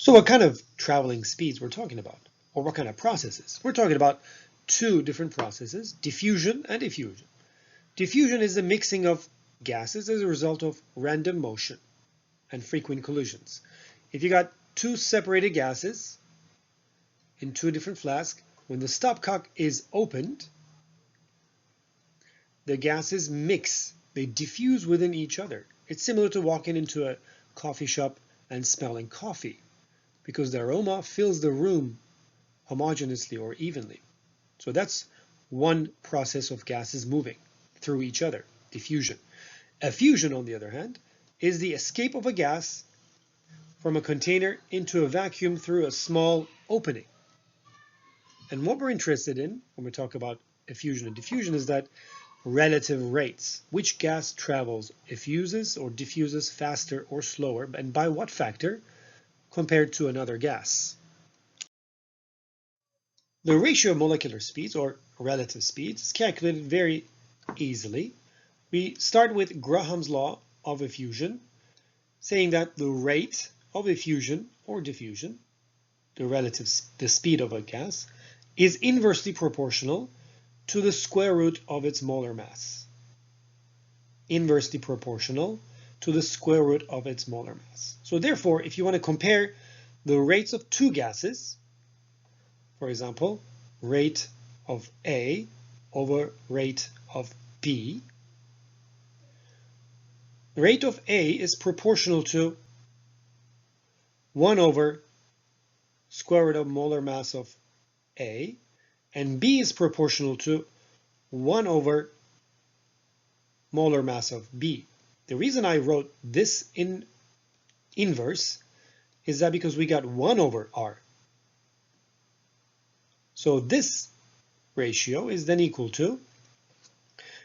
So what kind of traveling speeds we're talking about? Or what kind of processes? We're talking about two different processes, diffusion and effusion. Diffusion is the mixing of gases as a result of random motion and frequent collisions. If you got two separated gases in two different flasks, when the stopcock is opened, the gases mix, they diffuse within each other. It's similar to walking into a coffee shop and smelling coffee, because the aroma fills the room homogeneously or evenly. So that's one process of gases moving through each other, diffusion. Effusion, on the other hand, is the escape of a gas from a container into a vacuum through a small opening. And what we're interested in when we talk about effusion and diffusion is that relative rates. Which gas travels, effuses or diffuses faster or slower, and by what factor compared to another gas? The ratio of molecular speeds, or relative speeds, is calculated very easily. We start with Graham's law of effusion, saying that the rate of effusion or diffusion, the speed of a gas, is inversely proportional to the square root of its molar mass. Inversely proportional to the square root of its molar mass. So therefore, if you want to compare the rates of two gases, for example, rate of A over rate of B, rate of A is proportional to 1 over square root of molar mass of A, and B is proportional to 1 over molar mass of B. The reason I wrote this in inverse is that because we got 1 over R. So this ratio is then equal to,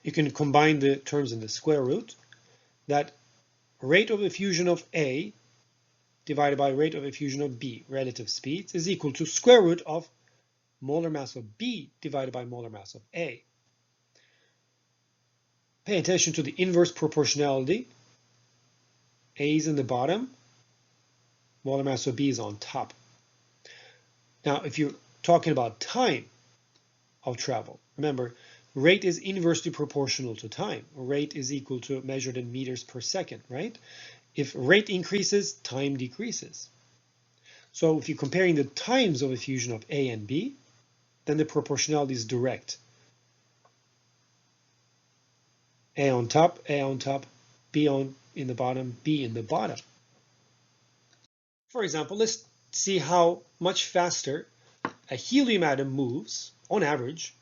you can combine the terms in the square root, that rate of effusion of A divided by rate of effusion of B, relative speeds, is equal to square root of molar mass of B divided by molar mass of A. Pay attention to the inverse proportionality. A is in the bottom, molar mass of B is on top. Now, if you're talking about time of travel, remember, rate is inversely proportional to time. Rate is equal to measured in meters per second, right? If rate increases, time decreases. So if you're comparing the times of effusion of A and B, then the proportionality is direct. A on top, B in the bottom, B in the bottom. For example, let's see how much faster a helium atom moves, on average,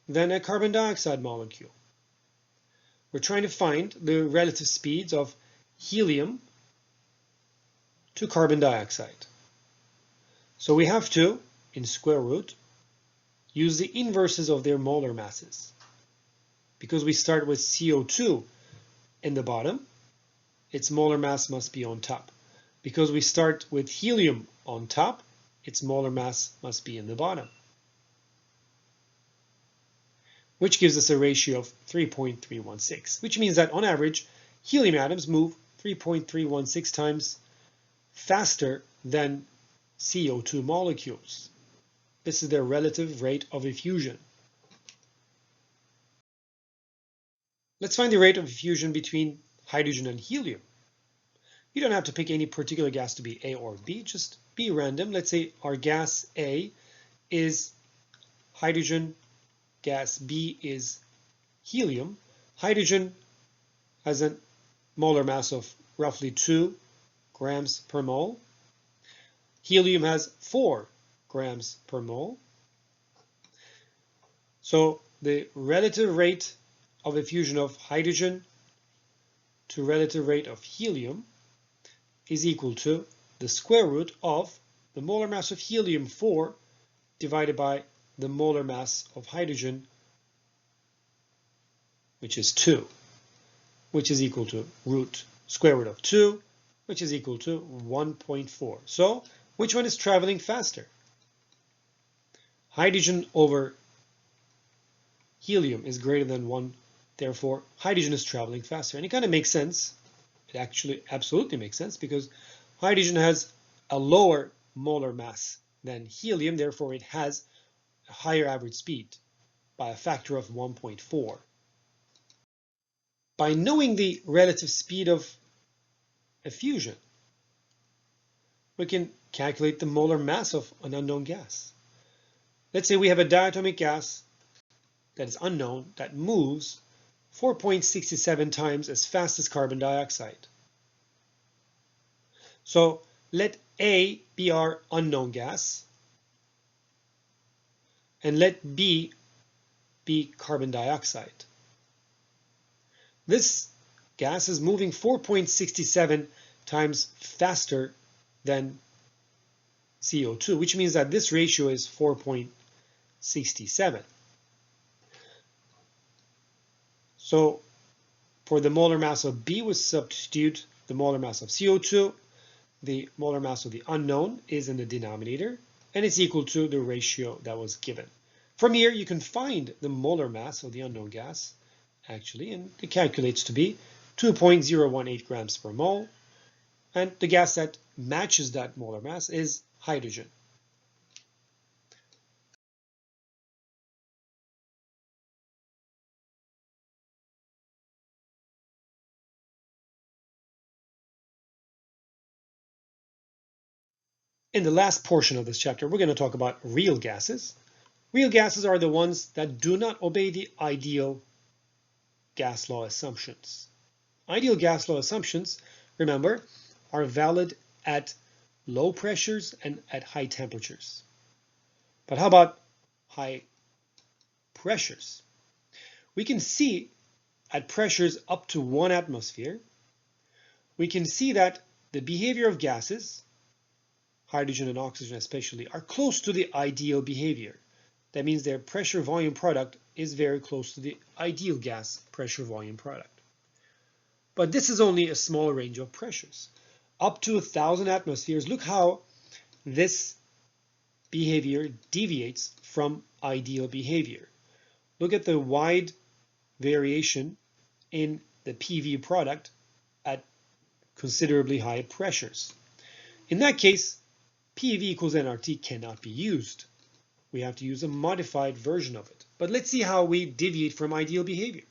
than a carbon dioxide molecule. We're trying to find the relative speeds of helium to carbon dioxide. So we have to, in square root, use the inverses of their molar masses. Because we start with CO2 in the bottom, its molar mass must be on top. Because we start with helium on top, its molar mass must be in the bottom. Which gives us a ratio of 3.316, which means that on average, helium atoms move 3.316 times faster than CO2 molecules. This is their relative rate of effusion. Let's find the rate of effusion between hydrogen and helium. You don't have to pick any particular gas to be A or B, just be random. Let's say our gas A is hydrogen, gas B is helium. Hydrogen has a molar mass of roughly 2 grams per mole. Helium has 4 grams per mole. So the relative rate of effusion of hydrogen to relative rate of helium is equal to the square root of the molar mass of helium 4 divided by the molar mass of hydrogen, which is 2, which is equal to square root of 2, which is equal to 1.4. So which one is traveling faster? Hydrogen over helium is greater than 1. Therefore, hydrogen is traveling faster. And it kind of makes sense. It actually absolutely makes sense because hydrogen has a lower molar mass than helium, therefore it has a higher average speed by a factor of 1.4. By knowing the relative speed of effusion, we can calculate the molar mass of an unknown gas. Let's say we have a diatomic gas that is unknown that moves 4.67 times as fast as carbon dioxide. So let A be our unknown gas and let B be carbon dioxide. This gas is moving 4.67 times faster than CO2, which means that this ratio is 4.67. So for the molar mass of B, we substitute the molar mass of CO2. The molar mass of the unknown is in the denominator, and it's equal to the ratio that was given. From here, you can find the molar mass of the unknown gas, actually, and it calculates to be 2.018 grams per mole. And the gas that matches that molar mass is hydrogen. In the last portion of this chapter, we're going to talk about real gases. Real gases are the ones that do not obey the ideal gas law assumptions. Ideal gas law assumptions, remember, are valid at low pressures and at high temperatures. But how about high pressures? We can see at pressures up to 1 atmosphere, we can see that the behavior of gases, hydrogen and oxygen especially, are close to the ideal behavior. That means their pressure volume product is very close to the ideal gas pressure volume product. But this is only a small range of pressures. Up to 1,000 atmospheres, look how this behavior deviates from ideal behavior. Look at the wide variation in the PV product at considerably high pressures. In that case, PV equals nRT cannot be used. We have to use a modified version of it. But let's see how we deviate from ideal behavior.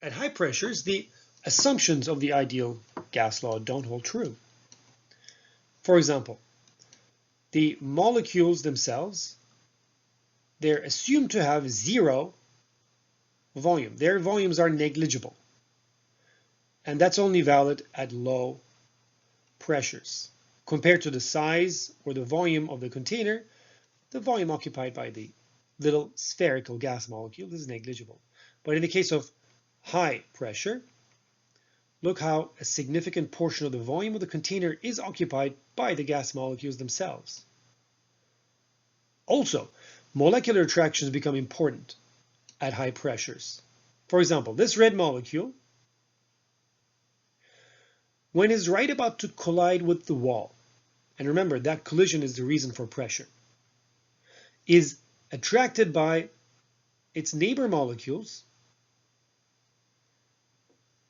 At high pressures, the assumptions of the ideal gas law don't hold true. For example, the molecules themselves, they're assumed to have zero volume. Their volumes are negligible. And that's only valid at low pressures. Compared to the size or the volume of the container, the volume occupied by the little spherical gas molecule is negligible. But in the case of high pressure, look how a significant portion of the volume of the container is occupied by the gas molecules themselves. Also, molecular attractions become important at high pressures. For example, this red molecule, when it's right about to collide with the wall, and remember that collision is the reason for pressure, is attracted by its neighbor molecules,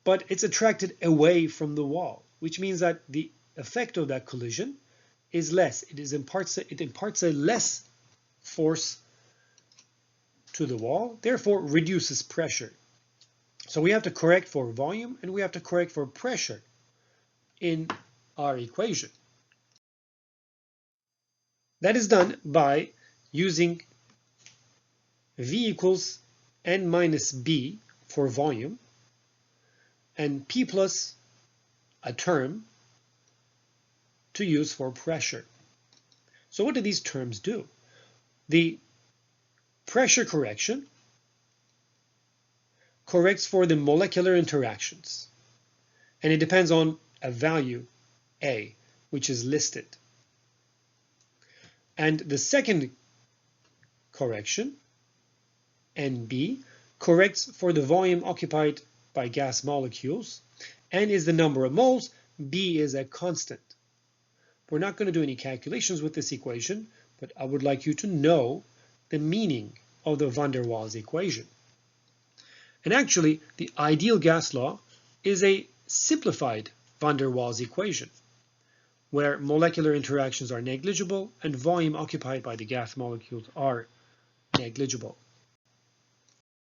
but it's attracted away from the wall, which means that the effect of that collision is less. It imparts a less force to the wall, therefore reduces pressure. So we have to correct for volume and we have to correct for pressure in our equation. That is done by using V equals N minus B for volume and P plus a term to use for pressure. So what do these terms do? The pressure correction corrects for the molecular interactions, and it depends on a value A, which is listed. And the second correction, NB, corrects for the volume occupied by gas molecules. N is the number of moles, B is a constant. We're not going to do any calculations with this equation, but I would like you to know the meaning of the van der Waals equation. And actually, the ideal gas law is a simplified van der Waals equation. where molecular interactions are negligible and volume occupied by the gas molecules are negligible.